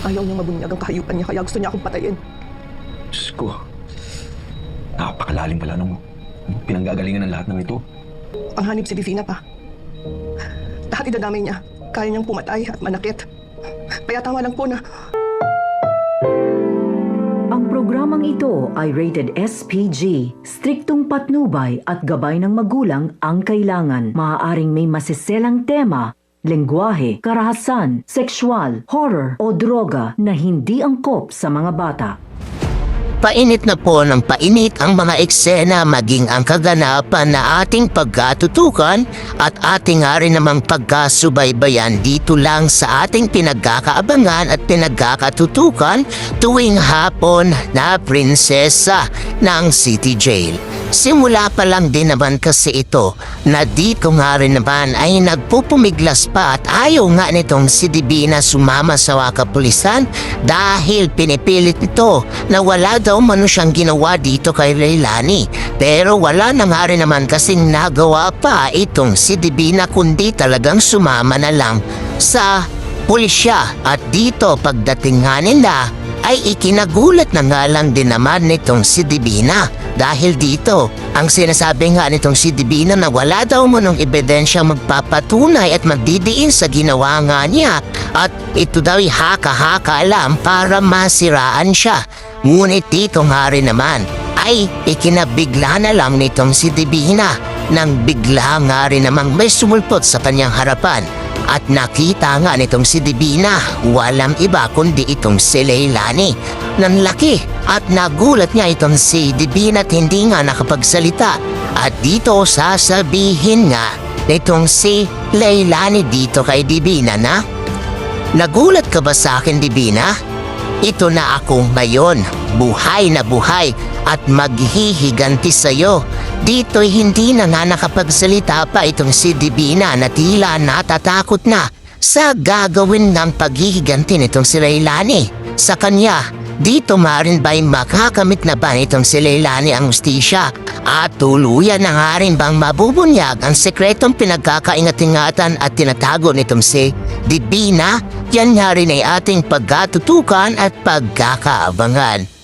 Ayaw niyang mabunyag ang kahayupan niya kaya gusto niya akong patayin. Diyos ko. Napakalalim pala nung pinanggagalingan ng lahat ng ito. Panganib si Divina pa. Lahat idadamay niya. Kaya niyang pumatay at manakit. Kaya tama lang po na Ang programang ito ay rated SPG. Striktong patnubay at gabay ng magulang ang kailangan. Maaaring may masiselang tema, lengguwahe, karahasan, sexual, horror o droga na hindi angkop sa mga bata. Painit na po ng painit ang mga eksena maging ang kaganapan na ating pagkatutukan at ating nga rin namang pagkasubaybayan dito lang sa ating pinagkakaabangan at pinagkakatutukan tuwing hapon na prinsesa ng City Jail. Simula pa lang din naman kasi ito na dito nga rin naman ay nagpupumiglas pa at ayaw nga nitong si Divina sumama sa kapulisan dahil pinipilit nito na wala daw mano siyang ginawa dito kay Leilani. Pero wala na nga rin naman kasing nagawa pa itong si Divina kundi talagang sumama na lang sa pulisya. At dito pagdating nga nila ay ikinagulat na nga lang din naman nitong si Divina. Dahil dito, ang sinasabi nga nitong si Divina na wala daw manong ebidensya magpapatunay at magdidiin sa ginawa nga niya at ito daw ay haka-haka lang para masiraan siya. Ngunit dito nga rin naman ay ikinabigla na lang nitong si Divina nang bigla nga rin namang may sumulpot sa kanyang harapan. At nakita nga nitong si Divina, walang iba kundi itong si Leilani. Nanlaki at nagulat niya itong si Divina at hindi nga nakapagsalita. At dito sasabihin nga nitong si Leilani dito kay Divina na, "Nagulat ka ba sa akin, Divina? Ito na ako ngayon, buhay na buhay at maghihiganti sa'yo." Dito'y hindi na nga nakapagsalita pa itong si Divina na tila natatakot na sa gagawin ng paghihiganti nitong si Leilani sa kanya. Dito maaaring ba'y makakamit na ba nitong si Leilani ang hustisya at tuluyan na nga rin bang mabubunyag ang sekretong pinagkakaingat-ingatan at tinatago nitong si Divina? Yan nga rin ay ating pagkatutukan at pagkakaabangan.